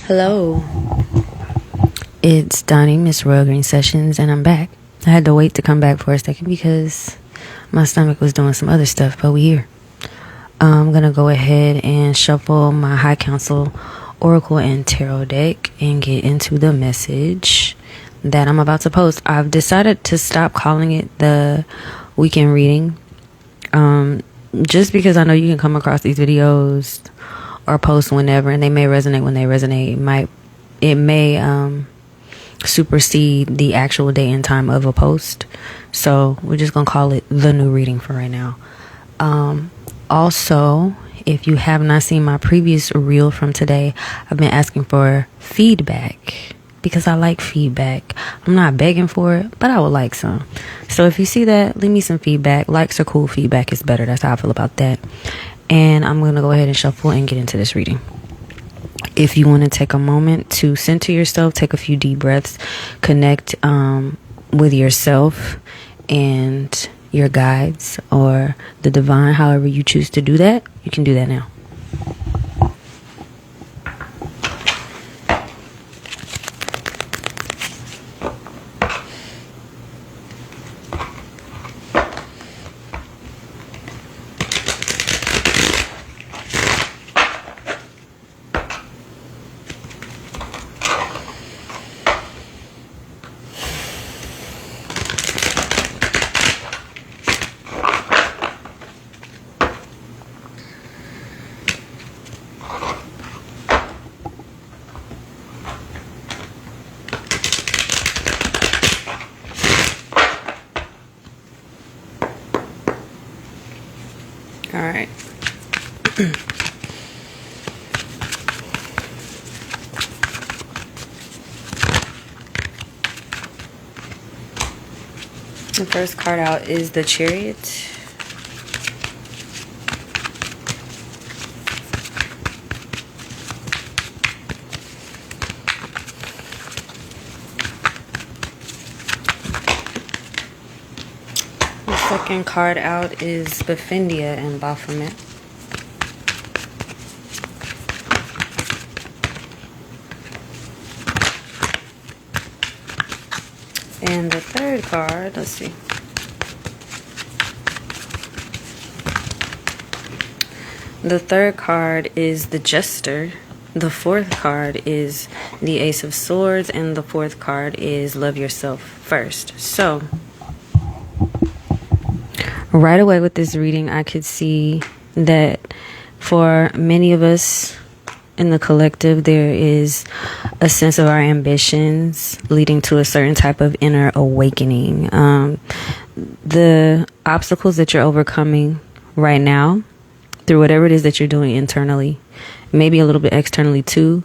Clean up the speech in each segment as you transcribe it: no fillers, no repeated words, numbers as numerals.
Hello, it's Donnie, Miss Royal Green Sessions, and I'm back. I had to wait to come back for a second because my stomach was doing some other stuff, but we here. I'm gonna go ahead and shuffle my High Counsel Oracle and Tarot deck and get into the message that I'm about to post. I've decided to stop calling it the weekend reading, just because I know you can come across these videos or post whenever, and they may resonate when they resonate. It may supersede the actual day and time of a post. So we're just gonna call it the new reading for right now. Also, if you have not seen my previous reel from today, I've been asking for feedback because I like feedback. I'm not begging for it, but I would like some. So if you see that, leave me some feedback. Likes are cool, feedback is better. That's how I feel about that. And I'm going to go ahead and shuffle and get into this reading. If you want to take a moment to center yourself, take a few deep breaths, connect with yourself and your guides or the divine, however you choose to do that, you can do that now. All right. The first card out is the Chariot. The second card out is Baphindia and Baphomet. And the third card, let's see. The third card is the Jester. The fourth card is the Ace of Swords. And the fourth card is Love Yourself First. So, right away with this reading, I could see that for many of us in the collective, there is a sense of our ambitions leading to a certain type of inner awakening. The obstacles that you're overcoming right now through whatever it is that you're doing internally, maybe a little bit externally too.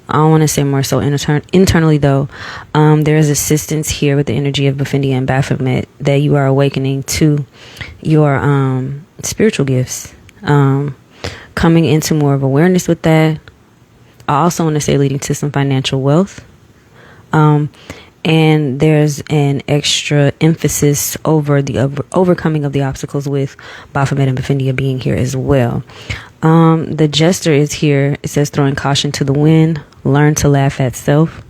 I don't want to say more so internally though. There is assistance here with the energy of Baphindia and Baphomet that you are awakening to your spiritual gifts, coming into more of awareness with that. I also want to say leading to some financial wealth. And there's an extra emphasis over the overcoming of the obstacles with Baphomet and Baphindia being here as well. The Jester is here. It says throwing caution to the wind. Learn to laugh at self.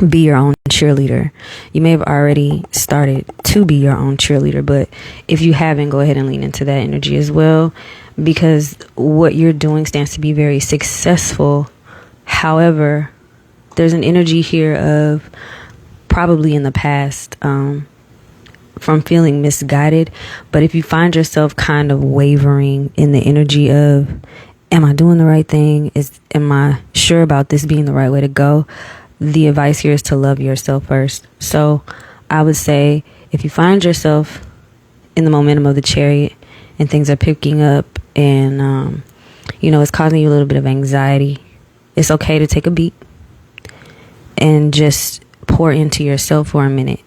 Be your own cheerleader. You may have already started to be your own cheerleader, but if you haven't, go ahead and lean into that energy as well, because what you're doing stands to be very successful. However, there's an energy here of probably in the past from feeling misguided. But if you find yourself kind of wavering in the energy of, am I doing the right thing? Am I sure about this being the right way to go? The advice here is to love yourself first. So I would say if you find yourself in the momentum of the Chariot and things are picking up and, it's causing you a little bit of anxiety, it's okay to take a beat and just pour into yourself for a minute.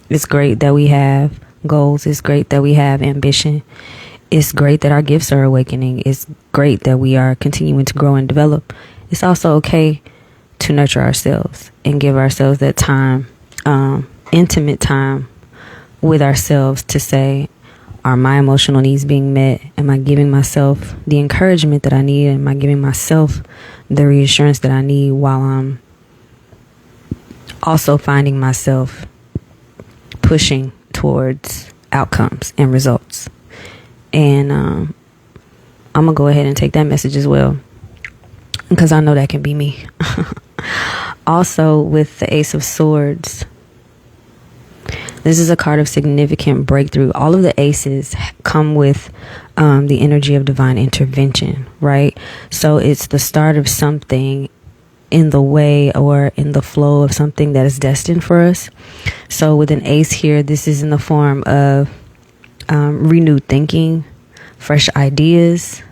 It's great that we have goals. It's great that we have ambition. It's great that our gifts are awakening. It's great that we are continuing to grow and develop. It's also okay to nurture ourselves and give ourselves that time, intimate time with ourselves to say, are my emotional needs being met? Am I giving myself the encouragement that I need? Am I giving myself the reassurance that I need while I'm also finding myself pushing towards outcomes and results. And I'm gonna go ahead and take that message as well, because I know that can be me. Also, with the Ace of Swords, this is a card of significant breakthrough. All of the aces come with the energy of divine intervention, right? So it's the start of something in the way or in the flow of something that is destined for us. So with an ace here, this is in the form of renewed thinking, fresh ideas,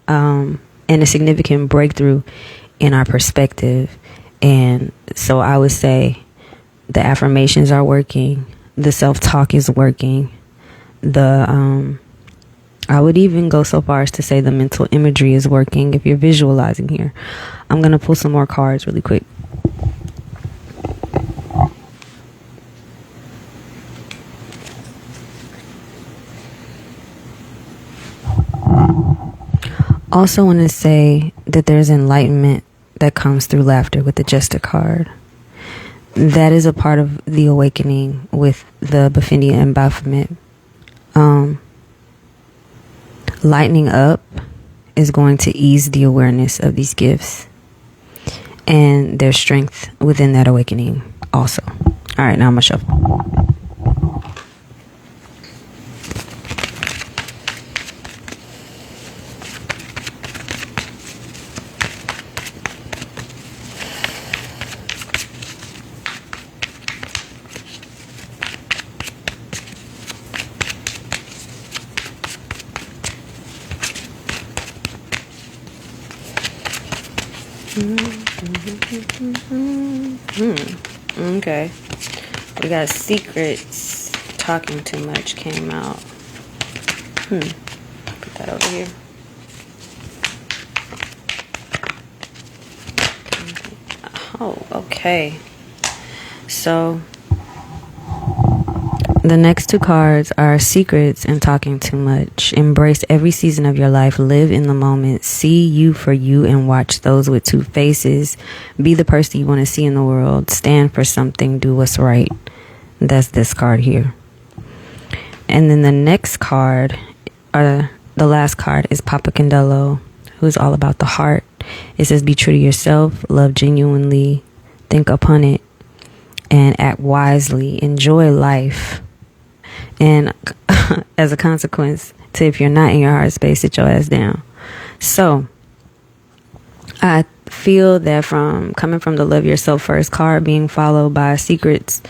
and a significant breakthrough in our perspective. And so I would say the affirmations are working, the self-talk is working, I would even go so far as to say the mental imagery is working if you're visualizing here. I'm going to pull some more cards really quick. Also want to say that there's enlightenment that comes through laughter with the Jester card. That is a part of the awakening with the Baphomet and Baphomet. Lightening up is going to ease the awareness of these gifts and their strength within that awakening also. All right, now I'm going to shuffle. Okay, we got secrets. Talking too much came out. Put that over here. Oh, okay. So the next two cards are secrets and talking too much. Embrace every season of your life. Live in the moment. See you for you and watch those with two faces. Be the person you want to see in the world. Stand for something. Do what's right. That's this card here. And then the next card, or the last card, is Papa Candelo, who's all about the heart. It says, be true to yourself. Love genuinely. Think upon it. And act wisely. Enjoy life. And as a consequence, to if you're not in your heart space, sit your ass down. So I feel that from coming from the love yourself first card being followed by secrets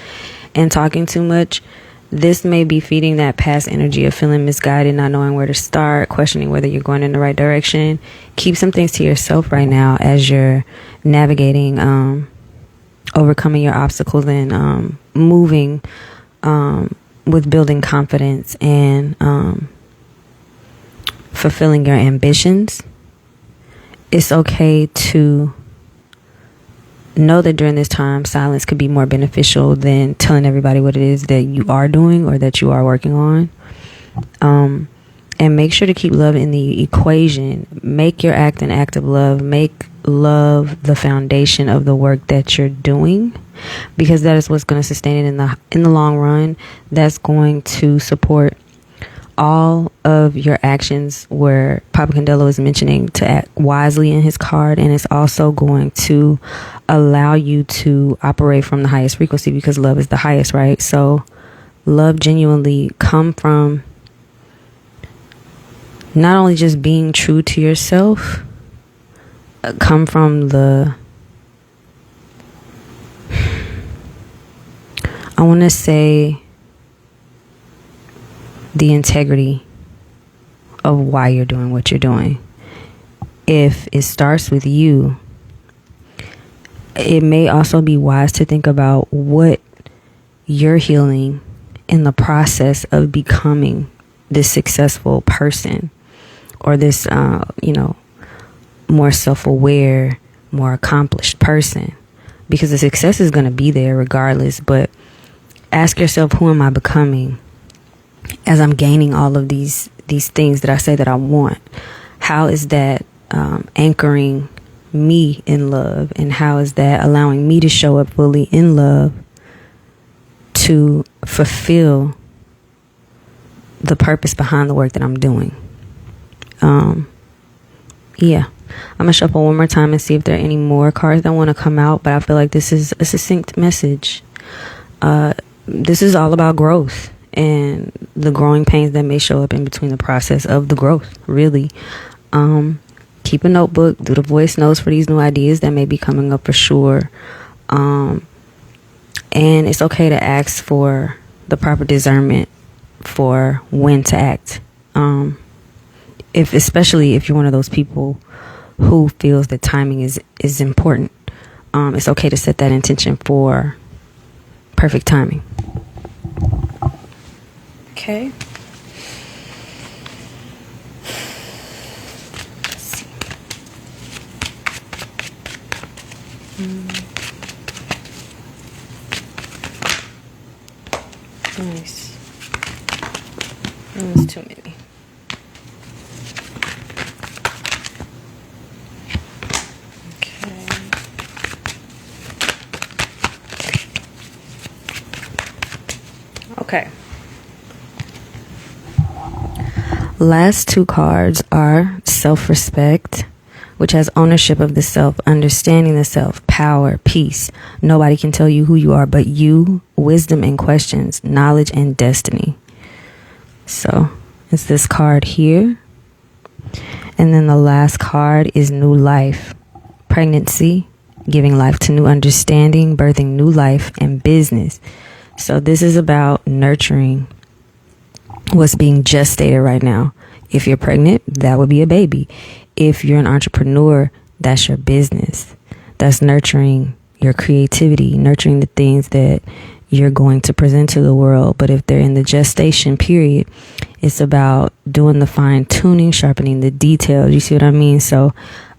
and talking too much, this may be feeding that past energy of feeling misguided, not knowing where to start, questioning whether you're going in the right direction. Keep some things to yourself right now as you're navigating, overcoming your obstacles and moving with building confidence and fulfilling your ambitions. It's okay to know that during this time, silence could be more beneficial than telling everybody what it is that you are doing or that you are working on. And make sure to keep love in the equation. Make your act an act of love. Make love the foundation of the work that you're doing, because that is what's going to sustain it in the long run. That's going to support all of your actions, where Papa Candelo is mentioning to act wisely in his card, and it's also going to allow you to operate from the highest frequency, because love is the highest, right? So love genuinely come from not only just being true to yourself, come from the, I want to say, the integrity of why you're doing what you're doing. If it starts with you, it may also be wise to think about what you're healing in the process of becoming this successful person, or this, more self-aware, more accomplished person, because the success is going to be there regardless. But ask yourself, who am I becoming as I'm gaining all of these things that I say that I want? How is that anchoring me in love, and how is that allowing me to show up fully in love to fulfill the purpose behind the work that I'm doing. Yeah, I'm gonna shuffle one more time and see if there are any more cards that want to come out, but I feel like this is a succinct message. This is all about growth and the growing pains that may show up in between the process of the growth, really. Keep a notebook, do the voice notes for these new ideas that may be coming up for sure. And it's okay to ask for the proper discernment for when to act. Especially if you're one of those people who feels that timing is important. It's okay to set that intention for perfect timing. Okay. Let's see. Nice. That was too many. Okay. Last two cards are self-respect, which has ownership of the self, understanding the self, power, peace. Nobody can tell you who you are but you, wisdom and questions, knowledge and destiny. So it's this card here. And then the last card is new life, pregnancy, giving life to new understanding, birthing new life, and business. So this is about nurturing what's being gestated right now. If you're pregnant, that would be a baby. If you're an entrepreneur, that's your business. That's nurturing your creativity, nurturing the things that you're going to present to the world. But if they're in the gestation period, it's about doing the fine tuning, sharpening the details. You see what I mean? So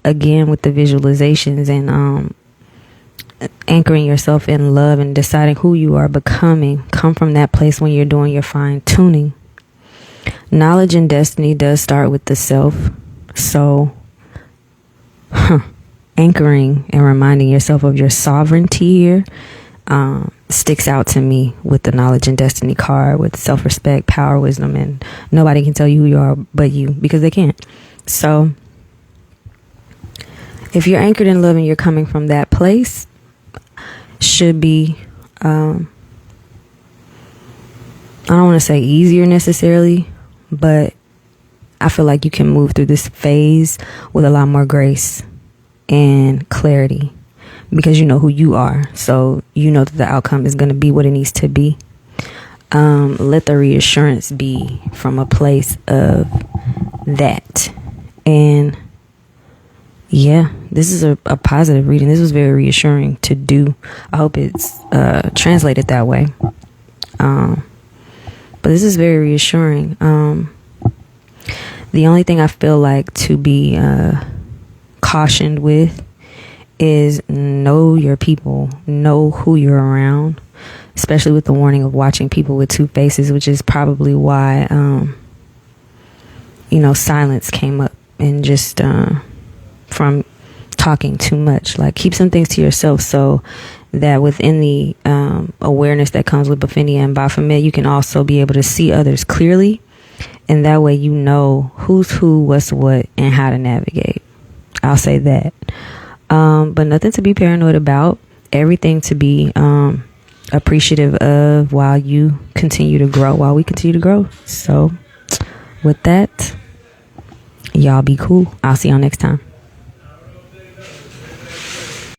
again, with the visualizations and anchoring yourself in love and deciding who you are becoming, come from that place when you're doing your fine tuning. Knowledge and destiny does start with the self. So anchoring and reminding yourself of your sovereignty here sticks out to me with the knowledge and destiny card, with self-respect, power, wisdom, and nobody can tell you who you are but you, because they can't. So if you're anchored in love and you're coming from that place, should be I don't want to say easier necessarily, but I feel like you can move through this phase with a lot more grace and clarity because you know who you are. So you know that the outcome is going to be what it needs to be. Let the reassurance be from a place of that. And yeah, this is a positive reading. This was very reassuring to do. I hope it's translated that way. But this is very reassuring. The only thing I feel like to be cautioned with is know your people, know who you're around, especially with the warning of watching people with two faces, which is probably why, silence came up and just from talking too much. Like, keep some things to yourself so that within the awareness that comes with Baphomet and Baphomet, you can also be able to see others clearly. And that way you know who's who, what's what, and how to navigate. I'll say that. But nothing to be paranoid about. Everything to be appreciative of while you continue to grow, while we continue to grow. So with that, y'all be cool. I'll see y'all next time.